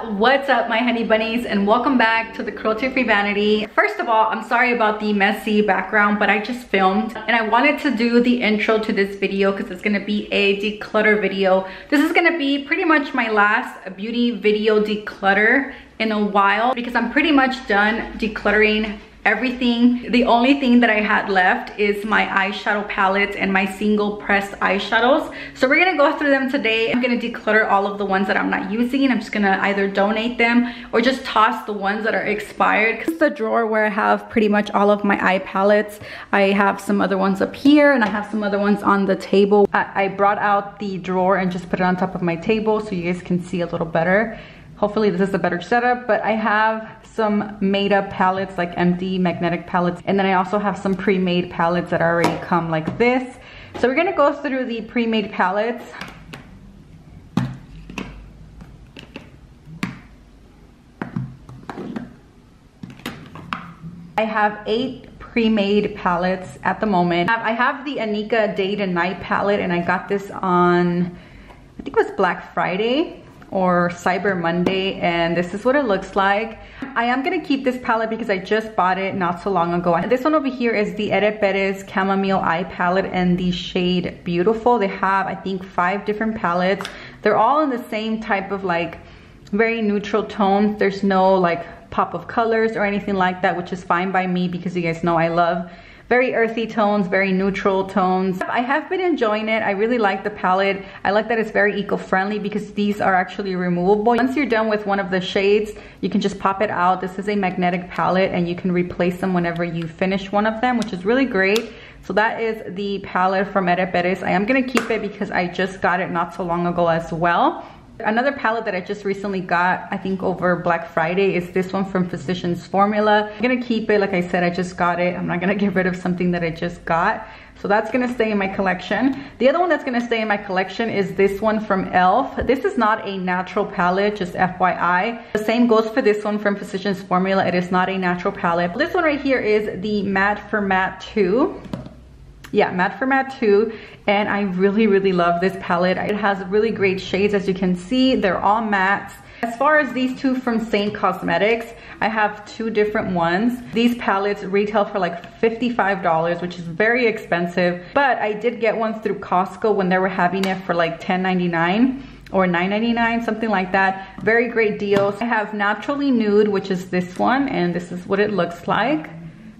What's up, my honey bunnies, and welcome back to the Cruelty Free Vanity. First of all, I'm sorry about the messy background, but I just filmed and I wanted to do the intro to this video because it's gonna be a declutter video. This is gonna be pretty much my last beauty video declutter in a while because I'm pretty much done decluttering everything. The only thing that I had left is my eyeshadow palettes and my single pressed eyeshadows. So we're gonna go through them today. I'm gonna declutter all of the ones that I'm not using. I'm just gonna either donate them or just toss the ones that are expired. This is the drawer where I have pretty much all of my eye palettes. I have some other ones up here and I have some other ones on the table. I brought out the drawer and just put it on top of my table so you guys can see a little better. Hopefully this is a better setup, but I have some made up palettes, like empty magnetic palettes. And then I also have some pre-made palettes that already come like this. So we're gonna go through the pre-made palettes. I have 8 pre-made palettes at the moment. I have the Anika Day to Night palette and I got this on, I think it was Black Friday or Cyber Monday, and this is what it looks like. I am gonna keep this palette because I just bought it not so long ago. This one over here is the Ere Perez Chamomile Eye Palette and the shade Beautiful. They have, I think, 5 different palettes. They're all in the same type of like very neutral tones. There's no like pop of colors or anything like that, which is fine by me because you guys know I love very earthy tones, very neutral tones. I have been enjoying it. I really like the palette. I like that it's very eco-friendly because these are actually removable. Once you're done with one of the shades, you can just pop it out. This is a magnetic palette and you can replace them whenever you finish one of them, which is really great. So that is the palette from Ere Perez. I am gonna keep it because I just got it not so long ago as well. Another palette that I just recently got, I think over Black Friday, is this one from Physicians Formula. I'm gonna keep it. Like I said, I just got it. I'm not gonna get rid of something that I just got. So that's gonna stay in my collection. The other one that's gonna stay in my collection is this one from e.l.f. This is not a natural palette, just FYI. The same goes for this one from Physicians Formula. It is not a natural palette. This one right here is the Matte for Matte 2. Yeah, Matte for Matte 2, and I really love this palette. It has really great shades. As you can see, they're all mattes. As far as these two from Saint Cosmetics, I have 2 different ones. These palettes retail for like $55, which is very expensive, but I did get ones through Costco when they were having it for like $10.99 or $9.99, something like that. Very great deals. I have Naturally Nude, which is this one, and this is what it looks like.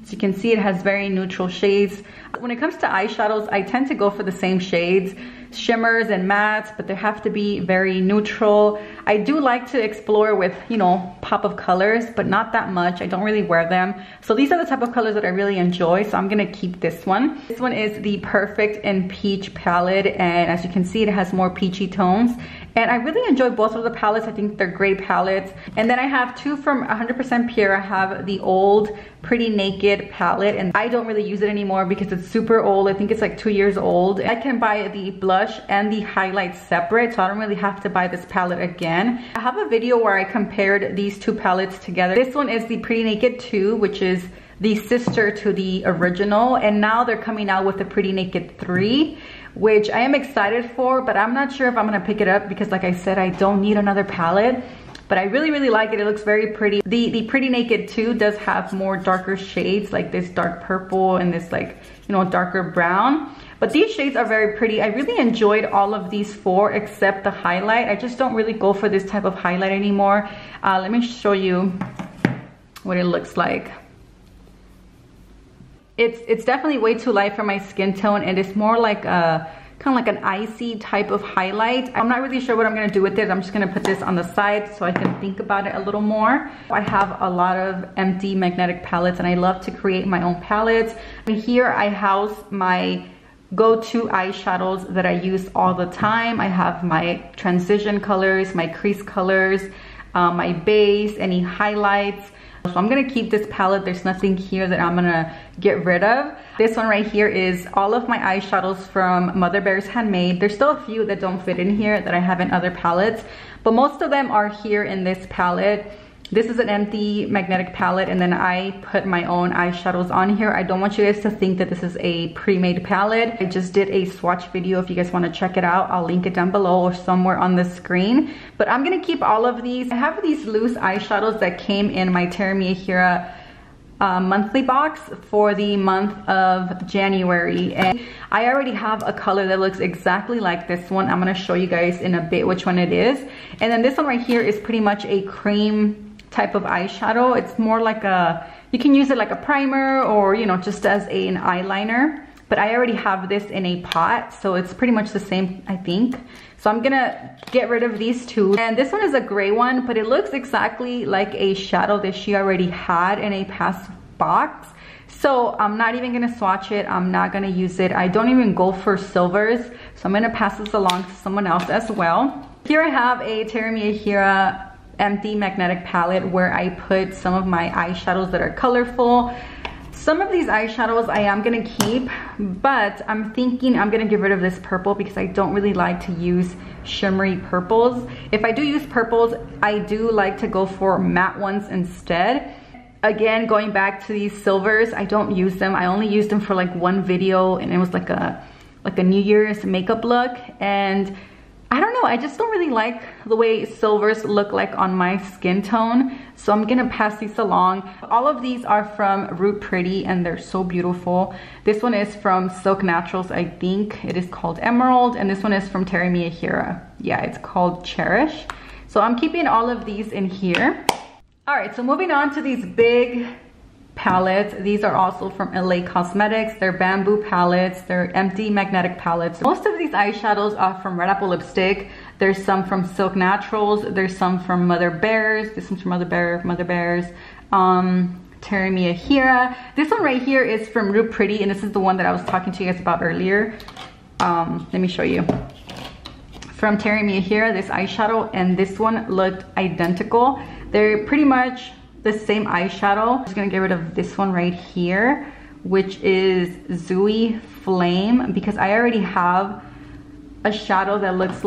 So you can see it has very neutral shades. When it comes to eyeshadows, I tend to go for the same shades, shimmers and mattes, but they have to be very neutral. I do like to explore with, you know, pop of colors, but not that much. I don't really wear them. So these are the type of colors that I really enjoy, so I'm gonna keep this one. This one is the Perfect in Peach palette, and as you can see, it has more peachy tones. And I really enjoy both of the palettes. I think they're great palettes. And then I have 2 from 100% Pure. I have the old Pretty Naked palette, and I don't really use it anymore because it's super old. I think it's like 2 years old. I can buy the blush and the highlight separate, so I don't really have to buy this palette again. I have a video where I compared these 2 palettes together. This one is the Pretty Naked 2, which is the sister to the original, and now they're coming out with the Pretty Naked 3, which I am excited for, but I'm not sure if I'm gonna pick it up because, like I said, I don't need another palette. But I really like it. It looks very pretty. The Pretty Naked 2 does have more darker shades, like this dark purple and this, like, you know, darker brown. But these shades are very pretty. I really enjoyed all of these 4 except the highlight. I just don't really go for this type of highlight anymore. Let me show you what it looks like. It's definitely way too light for my skin tone, and it's more like a kind of like an icy type of highlight. I'm not really sure what I'm gonna do with it. I'm just gonna put this on the side so I can think about it a little more. I have a lot of empty magnetic palettes and I love to create my own palettes. And here I house my go-to eyeshadows that I use all the time. I have my transition colors, my crease colors, my base, any highlights. So I'm gonna keep this palette. There's nothing here that I'm gonna get rid of. This one right here is all of my eyeshadows from Mother Bear's Handmade. There's still a few that don't fit in here that I have in other palettes, but most of them are here in this palette. This is an empty magnetic palette, and then I put my own eyeshadows on here. I don't want you guys to think that this is a pre-made palette. I just did a swatch video. If you guys want to check it out, I'll link it down below or somewhere on the screen. But I'm gonna keep all of these. I have these loose eyeshadows that came in my Terra Mia Hira monthly box for the month of January, and I already have a color that looks exactly like this one. I'm gonna show you guys in a bit which one it is. And then this one right here is pretty much a cream type of eyeshadow. It's more like you can use it like a primer, or you know, just as an eyeliner, but I already have this in a pot, so it's pretty much the same, I think. So I'm gonna get rid of these two. And this one is a gray one, but it looks exactly like a shadow that she already had in a past box. So I'm not even gonna swatch it. I'm not gonna use it. I don't even go for silvers. So I'm gonna pass this along to someone else as well. Here I have a Terra Mia Hira empty magnetic palette where I put some of my eyeshadows that are colorful. Some of these eyeshadows I am gonna keep, but I'm thinking I'm gonna get rid of this purple because I don't really like to use shimmery purples. If I do use purples, I do like to go for matte ones instead. Again, going back to these silvers, I don't use them. I only used them for like one video, and it was like a New Year's makeup look, and I don't know, I just don't really like the way silvers look like on my skin tone. So I'm gonna pass these along. All of these are from Root Pretty, and they're so beautiful. This one is from Silk Naturals, I think it is called Emerald, and this one is from Terra Mia Hira. Yeah, it's called Cherish. So I'm keeping all of these in here. All right, so moving on to these big palettes. These are also from LA Cosmetics. They're bamboo palettes. They're empty magnetic palettes. Most of these eyeshadows are from Red Apple Lipstick. There's some from Silk Naturals. There's some from Mother Bears. This one's from Mother Bears. Terra Mia Hira. This one right here is from Root Pretty, and this is the one that I was talking to you guys about earlier. Let me show you. From Terra Mia Hira, this eyeshadow and this one looked identical. They're pretty much the same eyeshadow. I'm just gonna get rid of this one right here, which is Zooey Flame, because I already have a shadow that looks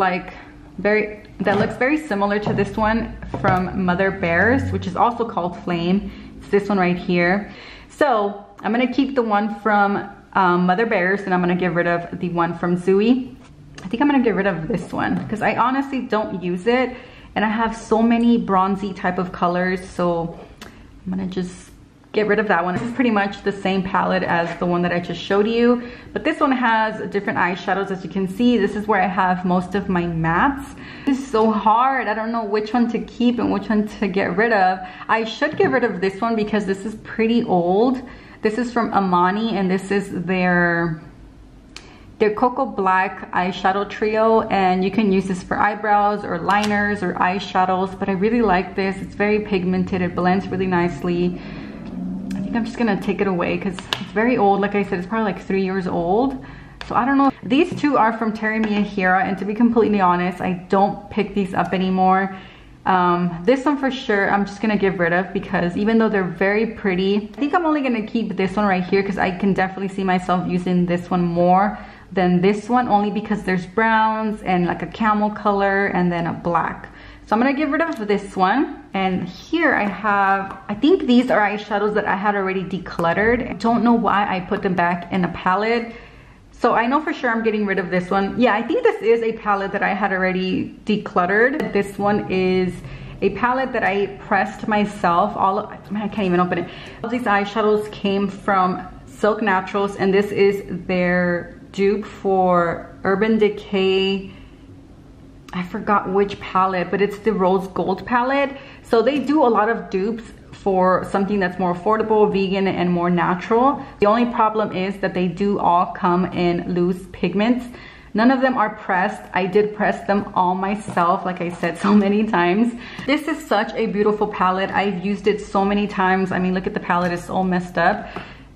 very similar to this one from Mother Bears, which is also called Flame. It's this one right here. So I'm gonna keep the one from Mother Bears, and I'm gonna get rid of the one from Zooey. I think I'm gonna get rid of this one because I honestly don't use it, and I have so many bronzy type of colors, so I'm gonna just get rid of that one. This is pretty much the same palette as the one that I just showed you, but this one has different eyeshadows. As you can see, this is where I have most of my mattes. This is so hard. I don't know which one to keep and which one to get rid of. I should get rid of this one because this is pretty old. This is from Amani, and this is their Cocoa Black eyeshadow trio, and you can use this for eyebrows or liners or eyeshadows, but I really like this. It's very pigmented. It blends really nicely. I think I'm just gonna take it away because it's very old. Like I said, it's probably like 3 years old. So I don't know. These two are from Terra Mia Hira, and to be completely honest, I don't pick these up anymore. This one for sure I'm just gonna get rid of because even though they're very pretty, I think I'm only gonna keep this one right here because I can definitely see myself using this one more than this one, only because there's browns and like a camel color and then a black. So I'm gonna get rid of this one. And here I have, I think these are eyeshadows that I had already decluttered. I don't know why I put them back in a palette. So I know for sure I'm getting rid of this one. Yeah, I think this is a palette that I had already decluttered. This one is a palette that I pressed myself. I can't even open it. All these eyeshadows came from Silk Naturals, and this is their dupe for Urban Decay. I forgot which palette, but it's the Rose Gold palette. So they do a lot of dupes for something that's more affordable, vegan, and more natural. The only problem is that they do all come in loose pigments. None of them are pressed. I did press them all myself, like I said so many times. This is such a beautiful palette. I've used it so many times. I mean, look at the palette, it's all messed up.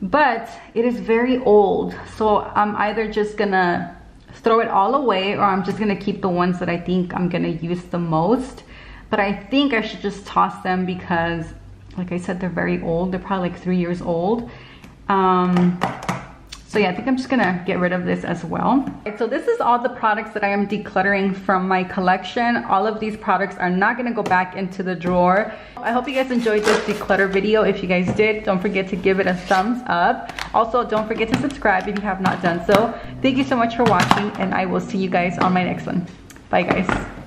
But it is very old. So I'm either just gonna throw it all away, or I'm just gonna keep the ones that I think I'm gonna use the most. But I think I should just toss them because, like I said, they're very old. They're probably like 3 years old. So yeah, I think I'm just gonna get rid of this as well. Okay, so this is all the products that I am decluttering from my collection. All of these products are not gonna go back into the drawer. I hope you guys enjoyed this declutter video. If you guys did, don't forget to give it a thumbs up. Also, don't forget to subscribe if you have not done so. Thank you so much for watching, and I will see you guys on my next one. Bye guys.